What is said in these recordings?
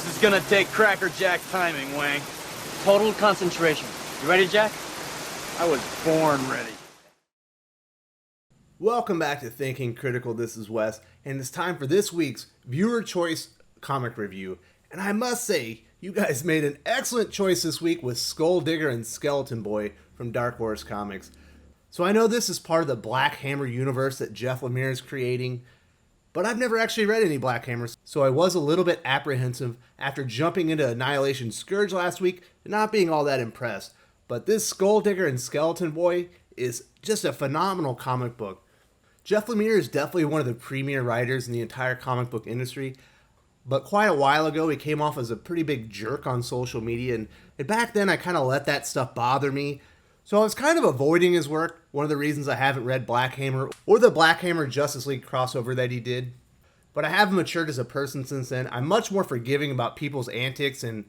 This is gonna take crackerjack timing, Wang. Total concentration. You ready, Jack? I was born ready. Welcome back to Thinking Critical. This is Wes, and it's time for this week's viewer choice comic review. And I must say, you guys made an excellent choice this week with Skulldigger and Skeleton Boy from Dark Horse Comics. So I know this is part of the Black Hammer universe that Jeff Lemire is creating, but I've never actually read any Black Hammers, so I was a little bit apprehensive after jumping into Annihilation Scourge last week and not being all that impressed. But this Skulldigger and Skeleton Boy is just a phenomenal comic book. Jeff Lemire is definitely one of the premier writers in the entire comic book industry, but quite a while ago he came off as a pretty big jerk on social media, and back then I kind of let that stuff bother me. So I was kind of avoiding his work, one of the reasons I haven't read Black Hammer or the Black Hammer Justice League crossover that he did. But I have matured as a person since then. I'm much more forgiving about people's antics and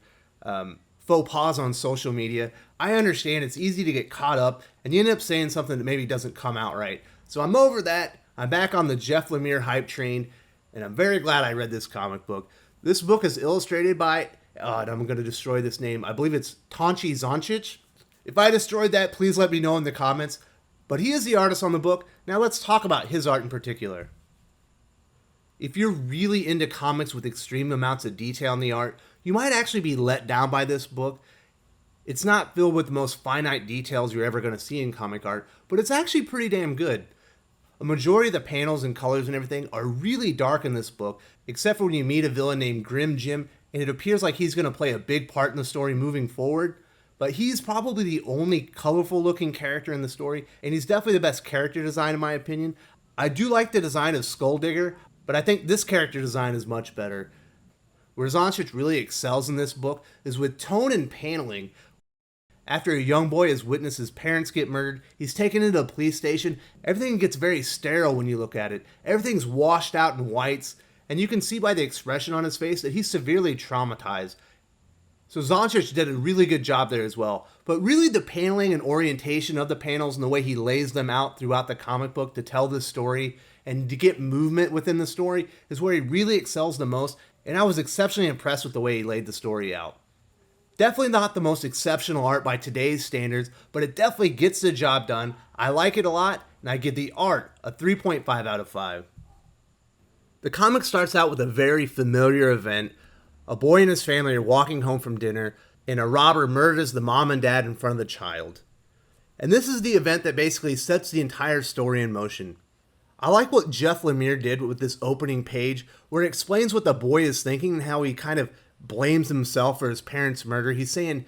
faux pas on social media. I understand it's easy to get caught up and you end up saying something that maybe doesn't come out right. So I'm over that. I'm back on the Jeff Lemire hype train, and I'm very glad I read this comic book. This book is illustrated by, and I'm going to destroy this name, I believe it's Tonci Zonjic. If I destroyed that, please let me know in the comments. But he is the artist on the book. Now let's talk about his art in particular. If you're really into comics with extreme amounts of detail in the art, you might actually be let down by this book. It's not filled with the most finite details you're ever going to see in comic art, but it's actually pretty damn good. A majority of the panels and colors and everything are really dark in this book, except for when you meet a villain named Grimjim, and it appears like he's going to play a big part in the story moving forward. But he's probably the only colorful looking character in the story, and he's definitely the best character design in my opinion. I do like the design of Skulldigger, but I think this character design is much better. Where Zonjic really excels in this book is with tone and paneling. After a young boy has witnessed his parents get murdered, he's taken into a police station. Everything gets very sterile when you look at it. Everything's washed out in whites, and you can see by the expression on his face that he's severely traumatized. So Zonjic did a really good job there as well. But really the paneling and orientation of the panels and the way he lays them out throughout the comic book to tell this story and to get movement within the story is where he really excels the most, and I was exceptionally impressed with the way he laid the story out. Definitely not the most exceptional art by today's standards, but it definitely gets the job done. I like it a lot, and I give the art a 3.5 out of 5. The comic starts out with a very familiar event. A boy and his family are walking home from dinner, and a robber murders the mom and dad in front of the child. And this is the event that basically sets the entire story in motion. I like what Jeff Lemire did with this opening page, where it explains what the boy is thinking and how he kind of blames himself for his parents' murder. He's saying,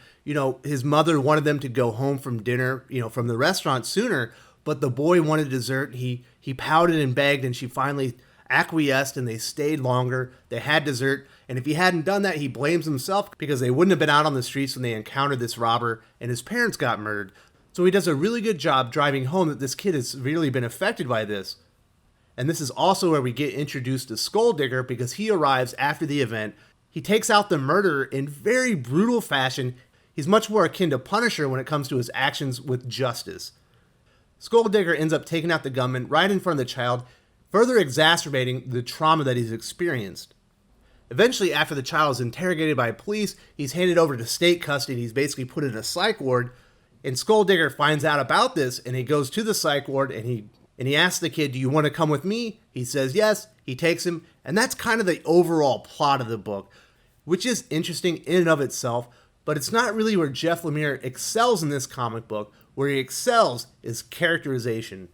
his mother wanted them to go home from dinner, from the restaurant sooner, but the boy wanted dessert. He pouted and begged, and she finally acquiesced, and they stayed longer. They had dessert, and if he hadn't done that, he blames himself because they wouldn't have been out on the streets when they encountered this robber, and his parents got murdered. So he does a really good job driving home that this kid has really been affected by this. And this is also where we get introduced to Skulldigger, because he arrives after the event. He takes out the murderer in very brutal fashion. He's much more akin to Punisher when it comes to his actions with justice. Skulldigger ends up taking out the gunman right in front of the child, further exacerbating the trauma that he's experienced. Eventually, after the child is interrogated by police, he's handed over to state custody. He's basically put in a psych ward, and Skulldigger finds out about this, and he goes to the psych ward, and he asks the kid, "Do you want to come with me?" He says yes. He takes him, and that's kind of the overall plot of the book, which is interesting in and of itself, but it's not really where Jeff Lemire excels in this comic book. Where he excels is characterization.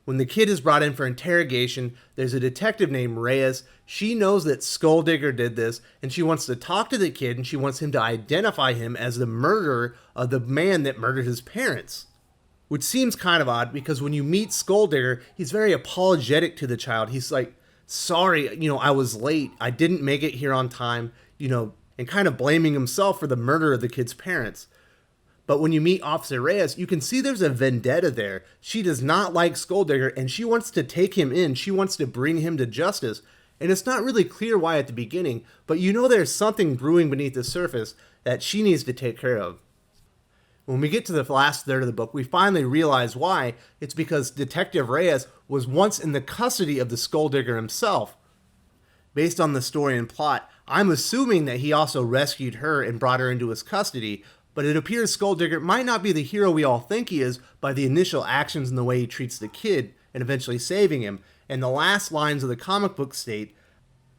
When the kid is brought in for interrogation, there's a detective named Reyes. She knows that Skulldigger did this, and she wants to talk to the kid, and she wants him to identify him as the murderer of the man that murdered his parents. Which seems kind of odd, because when you meet Skulldigger, he's very apologetic to the child. He's like, "Sorry, I was late. I didn't make it here on time," and kind of blaming himself for the murder of the kid's parents. But when you meet Officer Reyes, you can see there's a vendetta there. She does not like Skulldigger, and she wants to take him in. She wants to bring him to justice. And it's not really clear why at the beginning, but there's something brewing beneath the surface that she needs to take care of. When we get to the last third of the book, we finally realize why. It's because Detective Reyes was once in the custody of the Skulldigger himself. Based on the story and plot, I'm assuming that he also rescued her and brought her into his custody, but it appears Skulldigger might not be the hero we all think he is by the initial actions and the way he treats the kid and eventually saving him. And the last lines of the comic book state,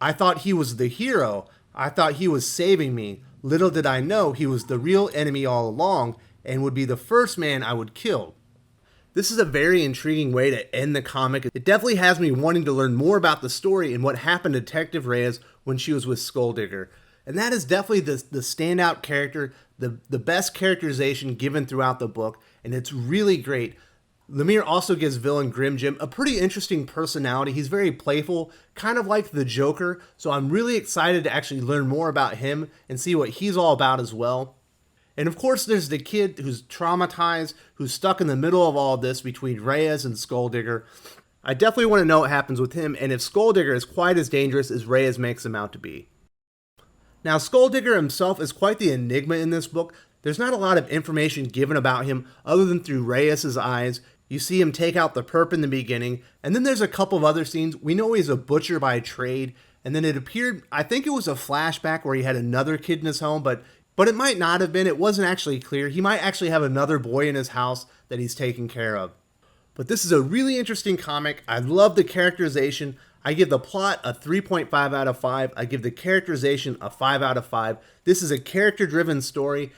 "I thought he was the hero. I thought he was saving me. Little did I know he was the real enemy all along and would be the first man I would kill." This is a very intriguing way to end the comic. It definitely has me wanting to learn more about the story and what happened to Detective Reyes when she was with Skulldigger. And that is definitely the standout character, the best characterization given throughout the book, and it's really great. Lemire also gives villain Grimjim a pretty interesting personality. He's very playful, kind of like the Joker, so I'm really excited to actually learn more about him and see what he's all about as well. And of course, there's the kid who's traumatized, who's stuck in the middle of all this between Reyes and Skulldigger. I definitely want to know what happens with him, and if Skulldigger is quite as dangerous as Reyes makes him out to be. Now, Skulldigger himself is quite the enigma in this book. There's not a lot of information given about him other than through Reyes' eyes. You see him take out the perp in the beginning, and then there's a couple of other scenes. We know he's a butcher by trade, and then it appeared, I think it was a flashback where he had another kid in his home, but it might not have been. It wasn't actually clear. He might actually have another boy in his house that he's taking care of. But this is a really interesting comic. I love the characterization. I give the plot a 3.5 out of 5. I give the characterization a 5 out of 5. This is a character-driven story.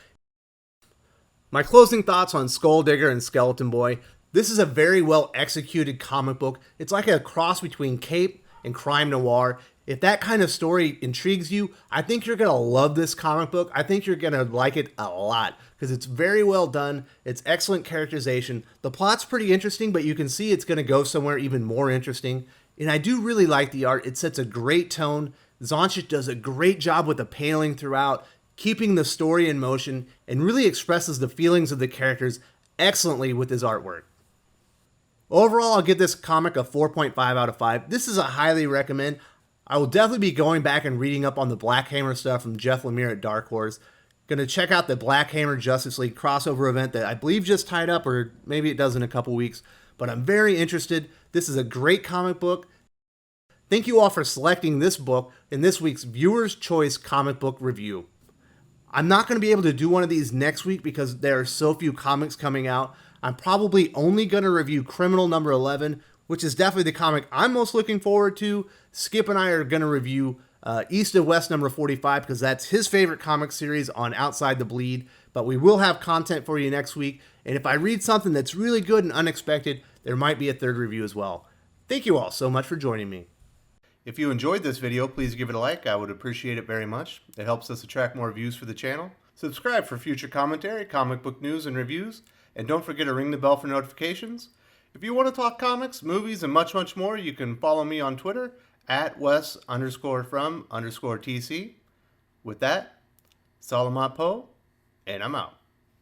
My closing thoughts on Skulldigger and Skeleton Boy. This is a very well executed comic book. It's like a cross between Cape and crime noir. If that kind of story intrigues you, I think you're going to love this comic book. I think you're going to like it a lot because it's very well done. It's excellent characterization. The plot's pretty interesting, but you can see it's going to go somewhere even more interesting. And I do really like the art. It sets a great tone. Zonjic does a great job with the paneling throughout, keeping the story in motion, and really expresses the feelings of the characters excellently with his artwork. Overall, I'll give this comic a 4.5 out of 5. This is a highly recommend. I will definitely be going back and reading up on the Black Hammer stuff from Jeff Lemire at Dark Horse. Gonna check out the Black Hammer Justice League crossover event that I believe just tied up, or maybe it does in a couple weeks. But I'm very interested. This is a great comic book. Thank you all for selecting this book in this week's Viewer's Choice comic book review. I'm not going to be able to do one of these next week because there are so few comics coming out. I'm probably only going to review Criminal number 11, which is definitely the comic I'm most looking forward to. Skip and I are going to review East of West number 45 because that's his favorite comic series on Outside the Bleed. But we will have content for you next week. And if I read something that's really good and unexpected, there might be a third review as well. Thank you all so much for joining me. If you enjoyed this video, please give it a like. I would appreciate it very much. It helps us attract more views for the channel. Subscribe for future commentary, comic book news, and reviews. And don't forget to ring the bell for notifications. If you want to talk comics, movies, and much, much more, you can follow me on Twitter at Wes_from_TC. With that, Salamat Po, and I'm out.